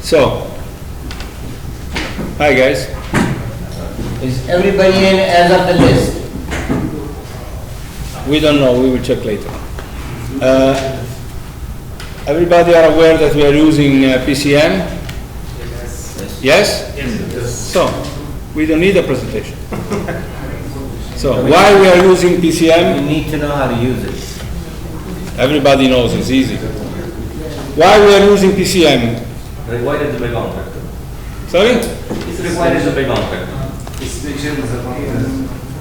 So, hi guys. Is everybody in as of the list? We don't know, we will check later. Everybody are aware that we are using PCM? Yes? Yes? So, we don't need a presentation. So, why we are using You PCM? need to know how to use it. Everybody knows, it's easy. Why we are using PCM? Required is a big contract. Sorry? It's required is a big contract.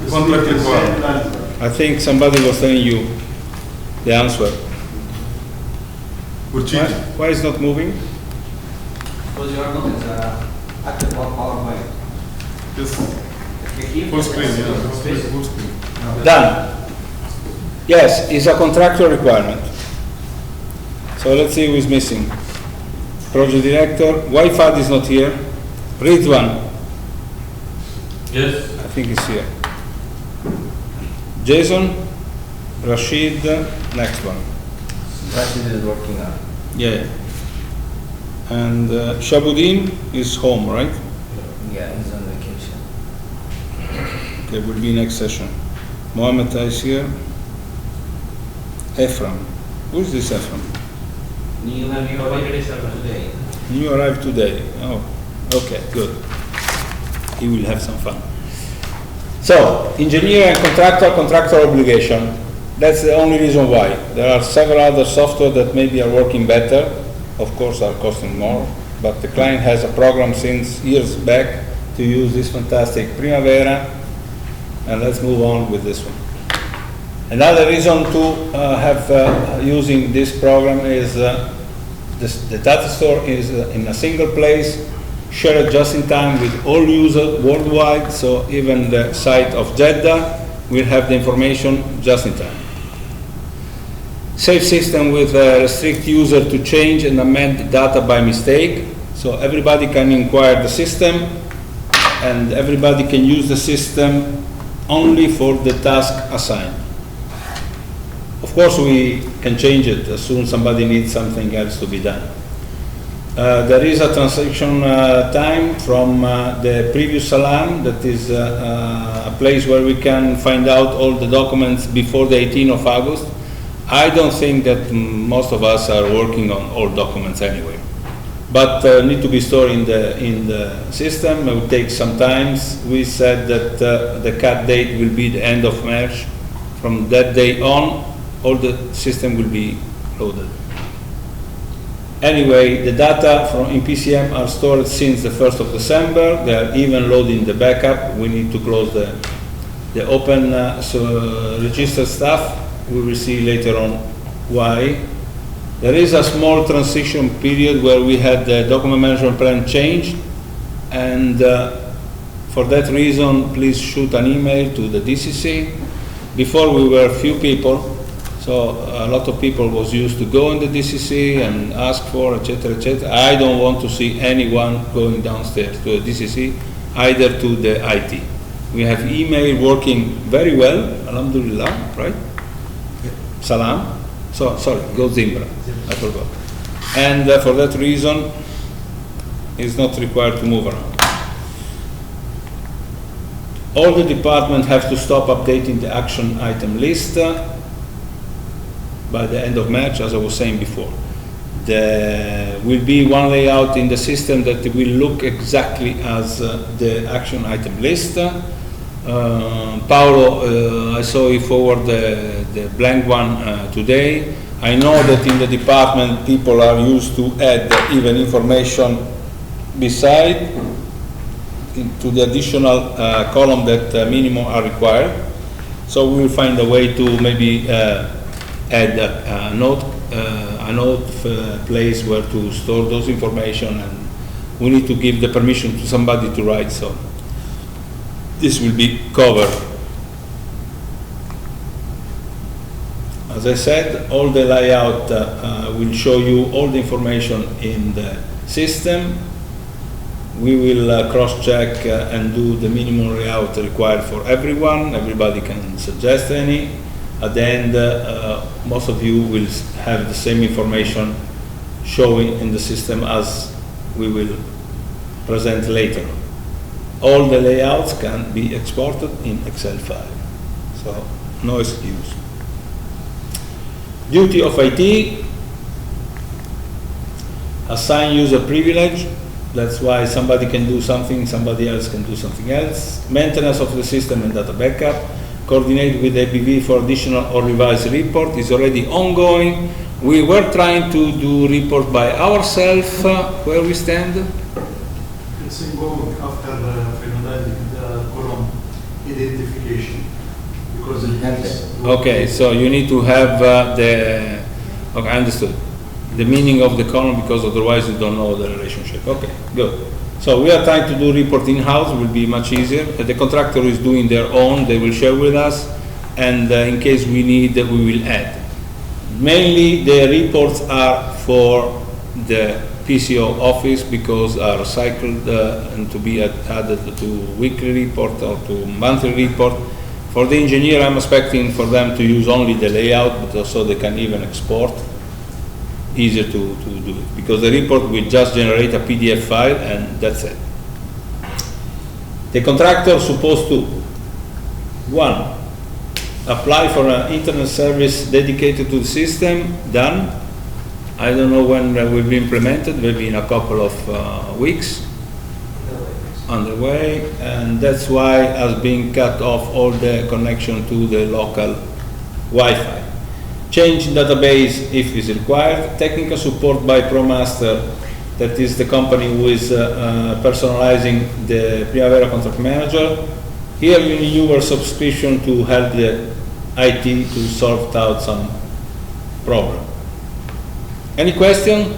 Contract required. I think somebody was telling you the answer. We're cheating. Why is not moving? Because you are not active PowerPoint. Yes. Full screen, yeah. Full screen. Done. Yes, it's a contractual requirement. So let's see who is missing. Project director, Wi-Fi is not here. Ridwan, Yes. I think he's here. Jason, Rashid, next one. Rashid is working on it. Yeah. And Shabuddin is home, right? Yeah, he's on vacation. Okay, will be next session. Mohammed is here. Ephraim. Who is this Ephraim? You have your vacation today. You arrived today. Oh, okay, good. He will have some fun. So, engineer and contractor obligation. That's the only reason why. There are several other software that maybe are working better, of course are costing more, but the client has a program since years back to use this fantastic Primavera, and let's move on with this one. Another reason to have using this program is the data store is in a single place, shared just in time with all users worldwide, so even the site of Jeddah will have the information just in time. Safe system with restrict user to change and amend data by mistake, so everybody can inquire the system and everybody can use the system only for the task assigned. Of course, we can change it as soon as somebody needs something else to be done. There is a transaction time from the previous Salam, that is a place where we can find out all the documents before the 18th of August. I don't think that most of us are working on all documents anyway, but need to be stored in the system. It will take some time. We said that the cut date will be the end of March. From that day on, all the system will be loaded. Anyway, the data from in PCM are stored since the 1st of December. They are even loading the backup. We need to close the open register stuff. We will see later on why. There is a small transition period where we had the document management plan changed, and for that reason, please shoot an email to the DCC. Before we were few people, so a lot of people was used to go in the DCC and ask for, etc., etc. I don't want to see anyone going downstairs to the DCC, either to the IT. We have email working very well, alhamdulillah, right? Salam. So, sorry, go Zimbra, I forgot. And for that reason, it's not required to move around. All the departments have to stop updating the action item list by the end of March, as I was saying before. There will be one layout in the system that will look exactly as the action item list. Paolo, I saw you forward the blank one today. I know that in the department people are used to add even information beside to the additional column that minimum are required. So we will find a way to maybe add a note place where to store those information, and we need to give the permission to somebody to write, so this will be covered. As I said, all the layout will show you all the information in the system. We will cross-check and do the minimum layout required for everyone. Everybody can suggest any. At the end, most of you will have the same information showing in the system as we will present later. All the layouts can be exported in Excel file, so no excuse. Duty of IT, assign user privilege. That's why somebody can do something, somebody else can do something else. Maintenance of the system and data backup. Coordinate with ABV for additional or revised report is already ongoing. We were trying to do report by ourselves. Where we stand? It's involved after finalizing the column identification because it is. Okay, so you need to have okay, I understood. The meaning of the column, because otherwise you don't know the relationship. Okay, good. So we are trying to do report in-house, will be much easier. The contractor is doing their own, they will share with us, and in case we need, we will add. Mainly the reports are for the PCO office because are cycled and to be added to weekly report or to monthly report. For the engineer, I'm expecting for them to use only the layout, but also they can even export. Easier to do it, because the report will just generate a PDF file and that's it. The contractor is supposed to, 1, apply for an internet service dedicated to the system, done. I don't know when that will be implemented, maybe in a couple of weeks. Underway, and that's why has been cut off all the connection to the local Wi-Fi. Change in database if is required. Technical support by ProMaster, that is the company who is personalizing the Primavera Contract Manager. Here you need your subscription to help the IT to sort out some problem. Any question?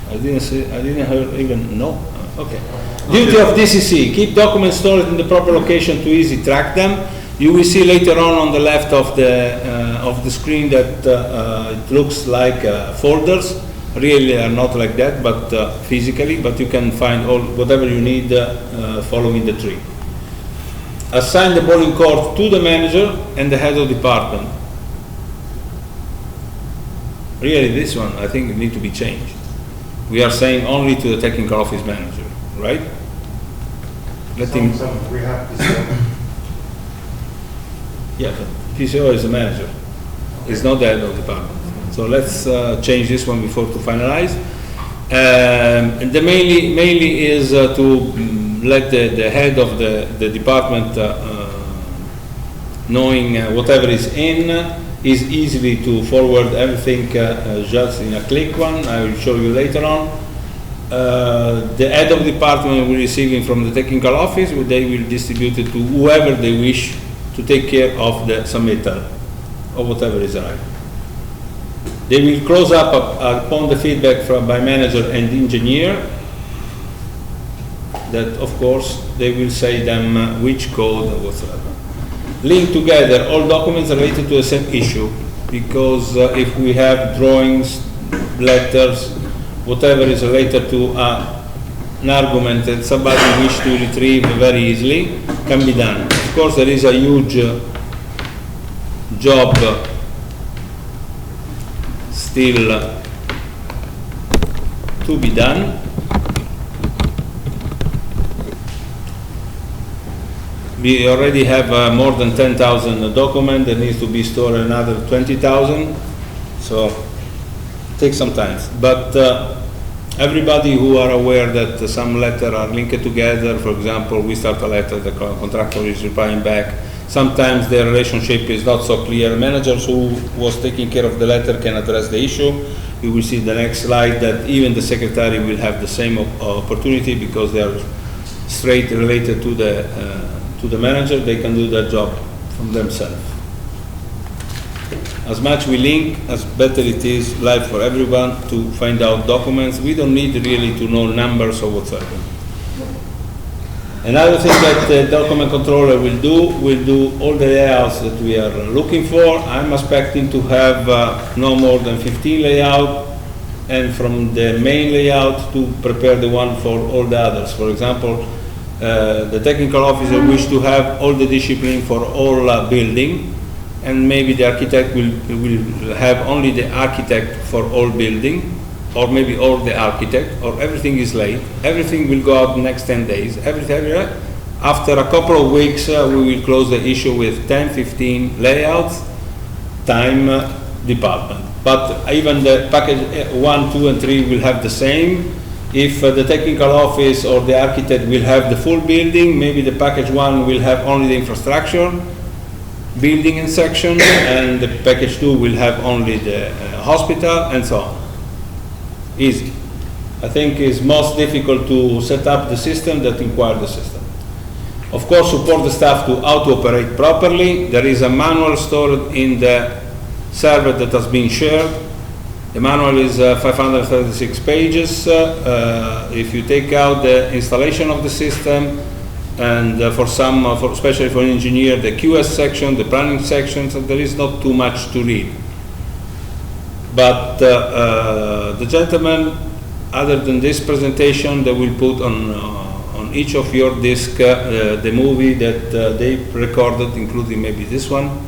I didn't hear even, no? Okay. Duty of DCC, keep documents stored in the proper location to easy track them. You will see later on the left of the screen that it looks like folders. Really are not like that, but physically, but you can find all whatever you need following the tree. Assign the bowling court to the manager and the head of department. Really, this one I think need to be changed. We are saying only to the technical office manager, right? Let him. We have this. Yeah, but PCO is the manager. It's not the head of department. So let's change this one before to finalize. And the mainly is to let the head of the department knowing whatever is in is easily to forward everything just in a click one. I will show you later on. The head of department will receive it from the technical office, where they will distribute it to whoever they wish to take care of the submittal or whatever is arrived. They will close up upon the feedback by manager and engineer. That of course they will say them which code or whatsoever. Link together all documents related to the same issue, because if we have drawings, letters, whatever is related to an argument that somebody wish to retrieve very easily, can be done. Of course, there is a huge job still to be done. We already have more than 10,000 documents. There needs to be stored another 20,000. So it takes some time. But everybody who are aware that some letters are linked together, for example, we start a letter, the contractor is replying back. Sometimes the relationship is not so clear. Managers who was taking care of the letter can address the issue. You will see the next slide that even the secretary will have the same opportunity, because they are straight related to the manager. They can do their job from themselves. As much we link, as better it is live for everyone to find out documents. We don't need really to know numbers or whatsoever. Another thing that the document controller will do all the layouts that we are looking for. I'm expecting to have no more than 15 layouts, and from the main layout to prepare the one for all the others. For example, the technical officer wish to have all the discipline for all building, and maybe the architect will have only the architect for all building, or maybe all the architect, or everything is late. Everything will go out next 10 days. Everything. After a couple of weeks, we will close the issue with 10, 15 layouts, time, department. But even the package 1, 2, and 3 will have the same. If the technical office or the architect will have the full building, maybe the package 1 will have only the infrastructure, building and section, and the package 2 will have only the hospital, and so on. Easy. I think it's most difficult to set up the system that inquire the system. Of course, support the staff to how to operate properly. There is a manual stored in the server that has been shared. The manual is 536 pages. If you take out the installation of the system, and especially for an engineer, the QS section, the planning section, so there is not too much to read. But the gentlemen, other than this presentation, they will put on each of your disk the movie that they recorded, including maybe this one,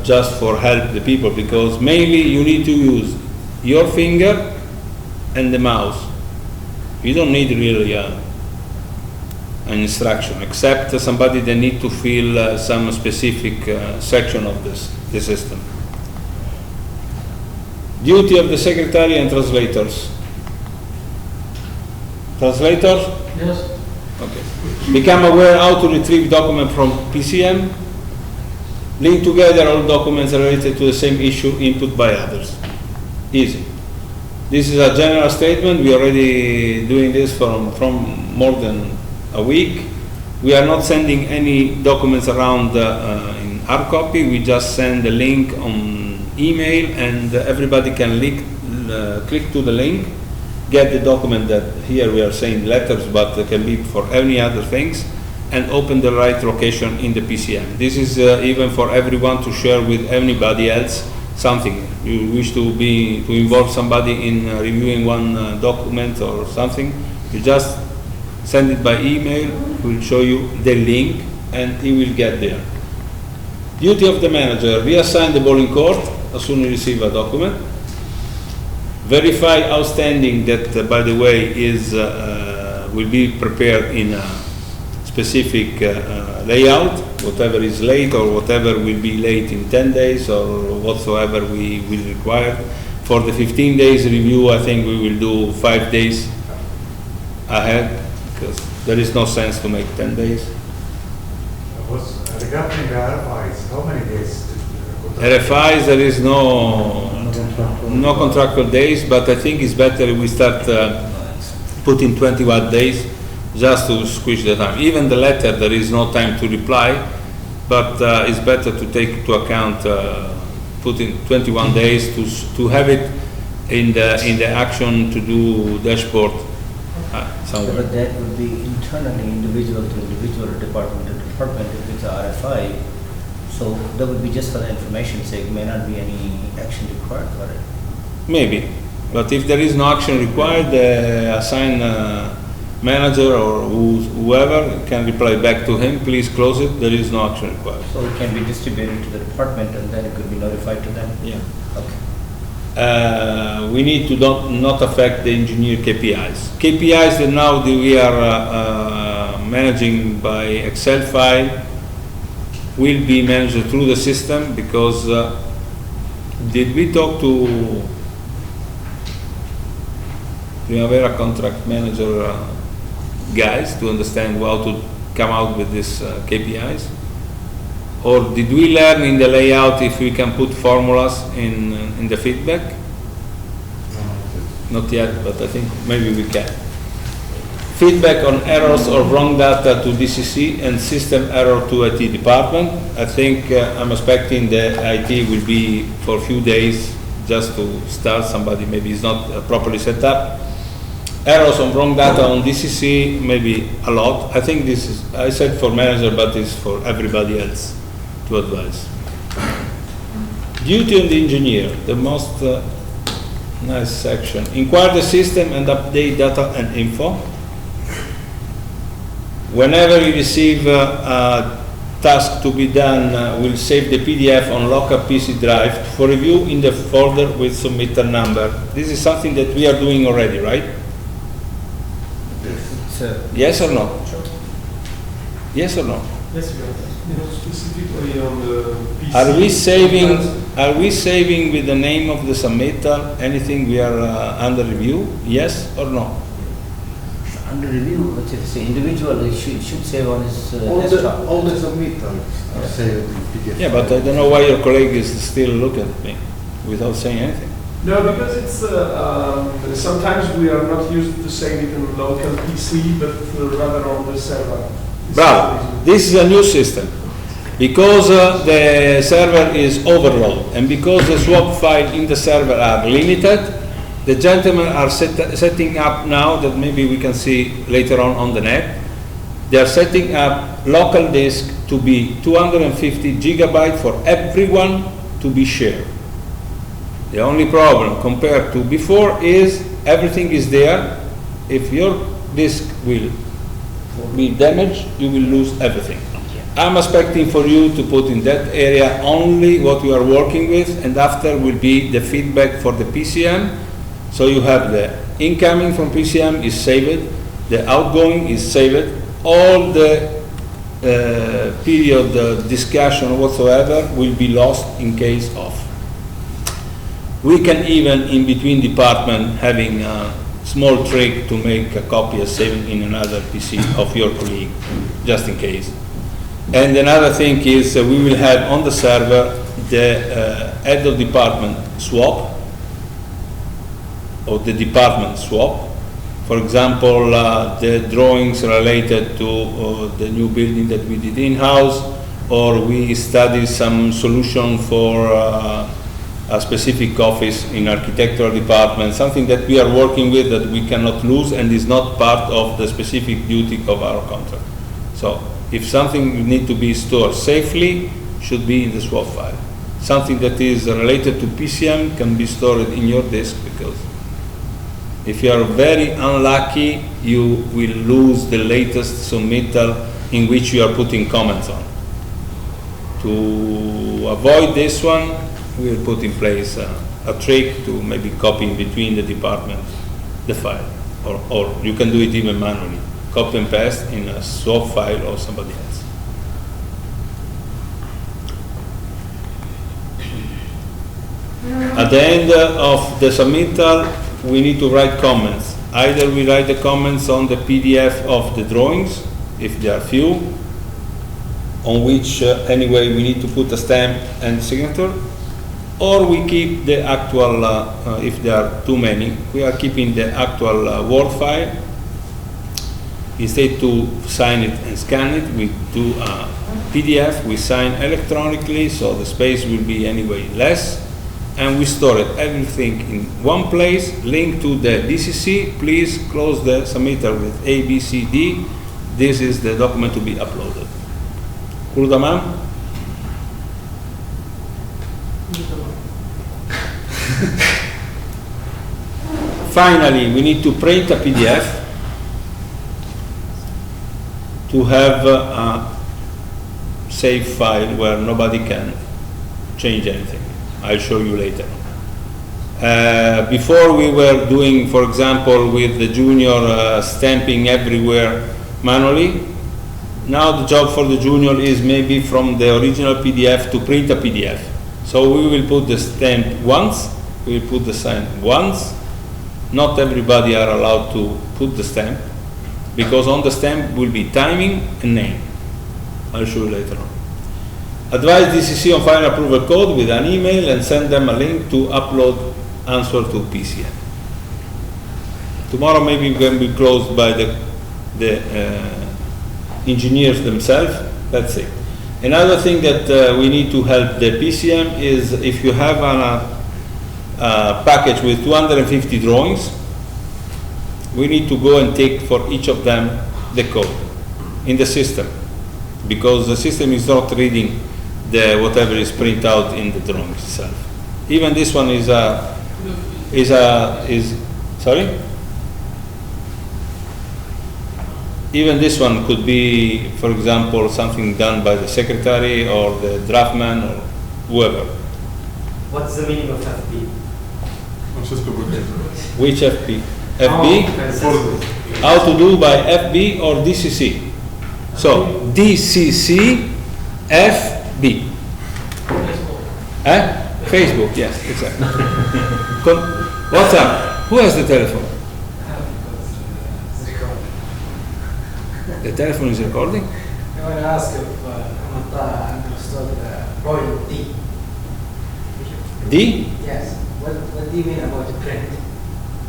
just for help the people, because mainly you need to use your finger and the mouse. You don't need really an instruction, except somebody that need to fill some specific section of the system. Duty of the secretary and translators. Translators? Yes. Okay. Become aware how to retrieve document from PCM. Link together all documents related to the same issue input by others. Easy. This is a general statement. We are already doing this from more than a week. We are not sending any documents around in hard copy. We just send the link on email, and everybody can click to the link, get the document that here we are saying letters, but it can be for any other things, and open the right location in the PCM. This is even for everyone to share with anybody else something. You wish to involve somebody in reviewing one document or something, you just send it by email. We'll show you the link, and he will get there. Duty of the manager: reassign the bowling court as soon as you receive a document. Verify outstanding that, by the way, will be prepared in a specific layout. Whatever is late or whatever will be late in 10 days or whatsoever we will require. For the 15 days review, I think we will do 5 days ahead, because there is no sense to make 10 days. Regarding the RFIs, how many days? RFIs, there is no contractual days, but I think it's better if we start putting 21 days just to squeeze the time. Even the letter, there is no time to reply, but it's better to take into account putting 21 days to have it in the action to do dashboard somewhere. But that would be internally, individual to individual, department to department, if it's a RFI. So that would be just for the information's sake, may not be any action required for it. Maybe, but if there is no action required, the assigned manager or whoever can reply back to him, please close it, there is no action required. So it can be distributed to the department and then it could be notified to them? Yeah. Okay. We need to not affect the engineer KPIs. KPIs that now we are managing by Excel file will be managed through the system, because did we talk to Primavera contract manager guys to understand how to come out with these KPIs? Or did we learn in the layout if we can put formulas in the feedback? Not yet, but I think maybe we can. Feedback on errors or wrong data to DCC and system error to IT department. I think I'm expecting the IT will be for a few days just to start. Somebody maybe is not properly set up. Errors on wrong data on DCC, maybe a lot. I think this is, I said for manager, but it's for everybody else to advise. Duty on the engineer, the most nice section. Inquire the system and update data and info. Whenever you receive a task to be done will save the PDF on local PC drive for review in the folder with submitter number. This is something that we are doing already, right? Yes or no? Yes or no? Yes, we are. Specifically on the PC. Are we saving with the name of the submitter anything we are under review? Yes or no? Under review, but if it's an individual, he should save on his desktop. All the submittals are saved in PDF. Yeah, but I don't know why your colleague is still looking at me without saying anything. No, because it's sometimes we are not used to save it in local PC, but rather on the server. Bravo. This is a new system. Because the server is overloaded and because the swap file in the server are limited, the gentlemen are setting up now that maybe we can see later on the net. They are setting up local disk to be 250 gigabytes for everyone to be shared. The only problem compared to before is everything is there. If your disk will be damaged, you will lose everything. I'm expecting for you to put in that area only what you are working with, and after will be the feedback for the PCM. So you have the incoming from PCM is saved, the outgoing is saved, all the period discussion whatsoever will be lost in case of. We can even in between department having a small trick to make a copy and saving in another PC of your colleague, just in case. And another thing is we will have on the server the head of department swap, or the department swap. For example, the drawings related to the new building that we did in-house, or we studied some solution for a specific office in architectural department, something that we are working with that we cannot lose and is not part of the specific duty of our contract. So if something need to be stored safely, should be in the swap file. Something that is related to PCM can be stored in your disk, because if you are very unlucky, you will lose the latest submittal in which you are putting comments on. To avoid this one, we will put in place a trick to maybe copy in between the department the file, or you can do it even manually. Copy and paste in a swap file or somebody else. At the end of the submittal, we need to write comments. Either we write the comments on the PDF of the drawings, if there are few, on which anyway we need to put a stamp and signature, or we keep the actual, if there are too many, we are keeping the actual Word file. Instead to sign it and scan it, we do a PDF, we sign electronically, so the space will be anyway less, and we store it, everything in one place, link to the DCC, please close the submitter with A, B, C, D, this is the document to be uploaded. Cool, tamam? Finally, we need to print a PDF to have a save file where nobody can change anything. I'll show you later. Before we were doing, for example, with the junior stamping everywhere manually. Now the job for the junior is maybe from the original PDF to print a PDF. So we will put the stamp once, we will put the sign once. Not everybody are allowed to put the stamp, because on the stamp will be timing and name. I'll show you later on. Advise DCC on final approval code with an email and send them a link to upload answer to PCM. Tomorrow maybe we can be closed by the engineers themselves. That's it. Another thing that we need to help the PCM is if you have a package with 250 drawings, we need to go and take for each of them the code in the system, because the system is not reading the whatever is printed out in the drawing itself. Even this one is sorry? Even this one could be, for example, something done by the secretary or the draftman or whoever. What's the meaning of FB? Which FB? FB? Oh, How to do by FB or DCC? So, DCC FB. Facebook, yes, exactly. What's up? Who has the telephone? The telephone is recording? I want to ask if Amata understood point D. D? Yes. What do you mean about the print?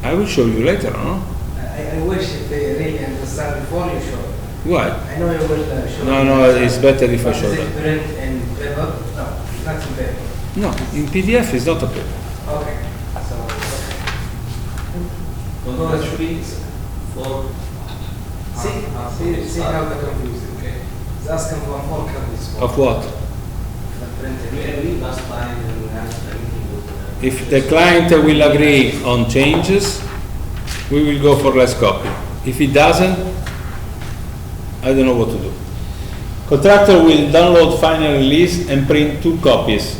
I will show you later, no? I wish if they really understand before you show. Why? I know you will show. No, it's better if I show Is it them. print in paper? No, not in paper. No, in PDF is not a paper. Okay. So, Well, that should be for. see how they're confused. Okay. It's asking for 4 copies. Of what? The printed. We agreed last time and we had a meeting with. If the client will agree on changes, we will go for less copy. If he doesn't, I don't know what to do. Contractor will download final release and print 2 copies.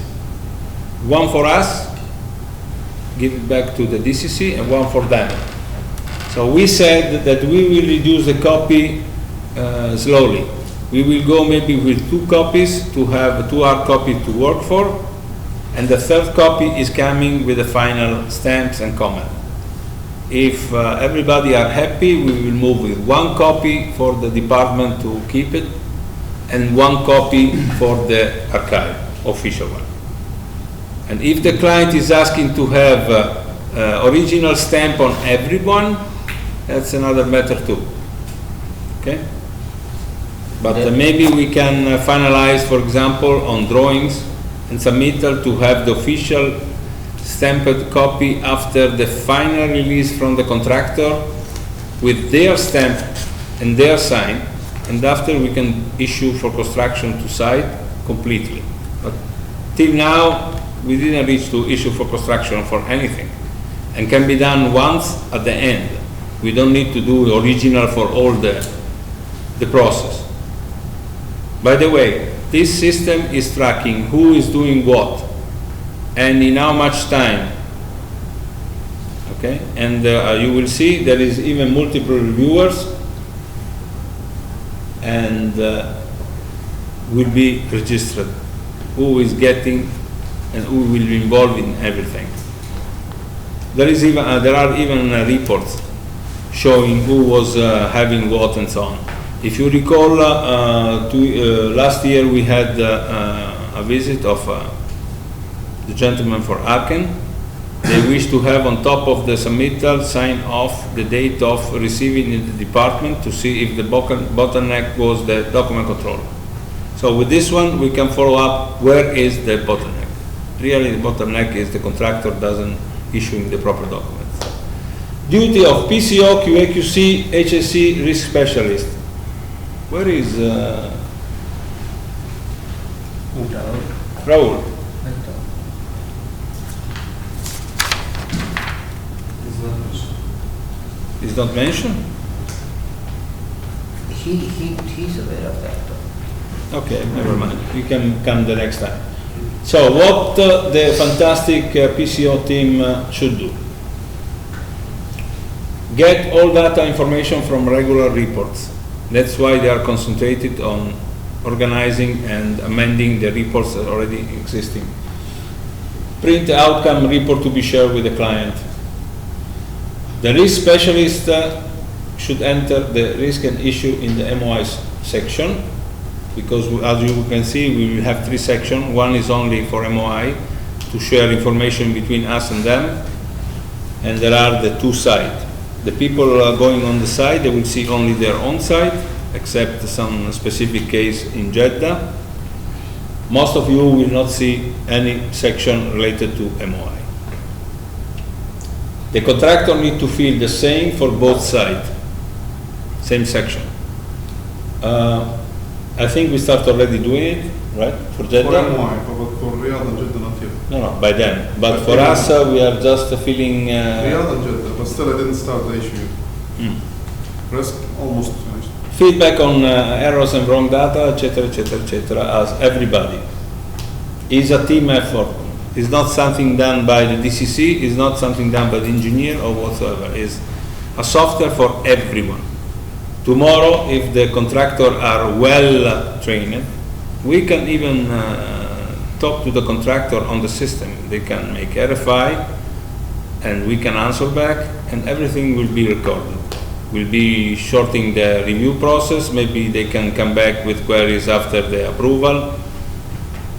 One for us, give it back to the DCC, and one for them. So we said that we will reduce the copy slowly. We will go maybe with 2 copies to have 2 hard copies to work for, and the 3rd copy is coming with the final stamps and comment. If everybody are happy, we will move with 1 copy for the department to keep it, and 1 copy for the archive, official one. And if the client is asking to have original stamp on everyone, that's another matter too. Okay? But maybe we can finalize, for example, on drawings and submittal to have the official stamped copy after the final release from the contractor with their stamp and their sign, and after we can issue for construction to site completely. But till now, we didn't reach to issue for construction for anything, and can be done once at the end. We don't need to do original for all the process. By the way, this system is tracking who is doing what and in how much time. Okay, and you will see there is even multiple reviewers, and will be registered who is getting and who will be involved in everything. There are even reports showing who was having what and so on. If you recall, last year we had a visit of the gentleman for Aachen. They wish to have on top of the submittal sign off the date of receiving in the department to see if the bottleneck was the document control. So with this one we can follow up where is the bottleneck. Really the bottleneck is the contractor doesn't issuing the proper documents. Duty of PCO, QA, QC, HSC, risk specialist. Where is Raul? Is not mentioned? He's aware of that. Okay, never mind. You can come the next time. So what the fantastic PCO team should do? Get all data information from regular reports. That's why they are concentrated on organizing and amending the reports that are already existing. Print the outcome report to be shared with the client. The risk specialist should enter the risk and issue in the MOI section, because as you can see, we will have 3 sections. One is only for MOI to share information between us and them, and there are the 2 sides. The people going on the site, they will see only their own site, except some specific case in Jeddah. Most of you will not see any section related to MOI. The contractor needs to fill the same for both sides, same section. I think we start already doing it, right? For Jeddah? For MOI, but for Riyadh and Jeddah not yet. No, by then. But for us, we are just filling. Riyadh and Jeddah, but still I didn't start the issue. Rest almost finished. feedback on errors and wrong data, etc., as everybody. It's a team effort. It's not something done by the DCC, it's not something done by the engineer or whatsoever. It's a software for everyone. Tomorrow, if the contractor are well trained, we can even talk to the contractor on the system. They can make RFI, and we can answer back, and everything will be recorded. We'll be shortening the review process. Maybe they can come back with queries after the approval,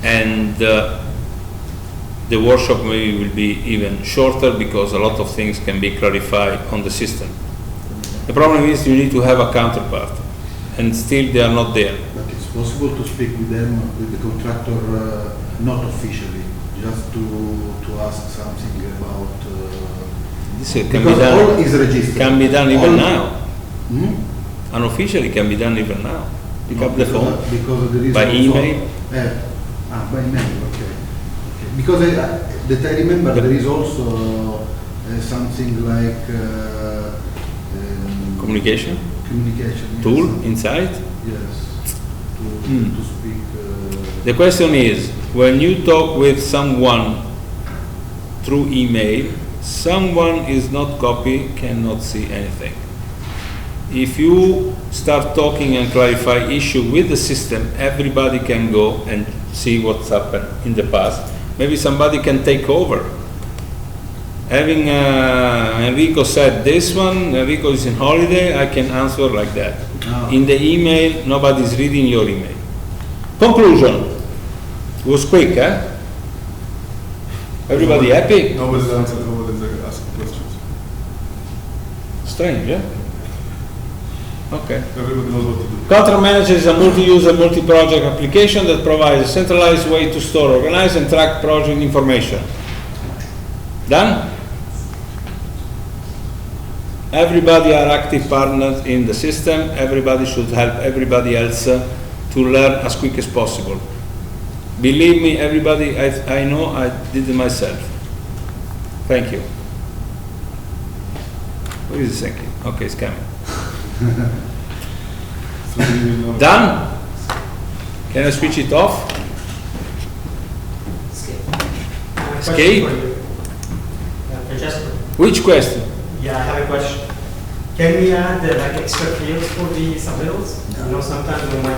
and the workshop maybe will be even shorter because a lot of things can be clarified on the system. The problem is you need to have a counterpart, and still they are not there. But it's possible to speak with them, with the contractor, not officially, just to ask something about. This can be Because done. all is registered. Can be done even All- now. Hmm? Unofficially can be done even now. Pick No, up the because- phone. because there is By also- email? By email, okay. Because that I remember there is also something like Communication communication. Yes. tool inside. Yes. Hmm. To speak. The question is, when you talk with someone through email, someone is not copy, cannot see anything. If you start talking and clarify issue with the system, everybody can go and see what's happened in the past. Maybe somebody can take over. Having Enrico said this one, Enrico is in holiday, I can answer like that. Ah. In the email, nobody's reading your email. Conclusion. It was quick, eh? Everybody happy? Nobody's answered, nobody's asking questions. Strange, eh? Okay. Everybody knows what to do. Contract manager is a multi-user, multi-project application that provides a centralized way to store, organize, and track project information. Done? Everybody are active partners in the system. Everybody should help everybody else to learn as quick as possible. Believe me, everybody, I know I did it myself. Thank you. Where is the thank you? Okay, it's coming. So we will know. Done? Can I switch it off? Escape? Francesco, Which question? yeah, I have a question. Can we add like extra fields for the submittals? You know, sometimes we might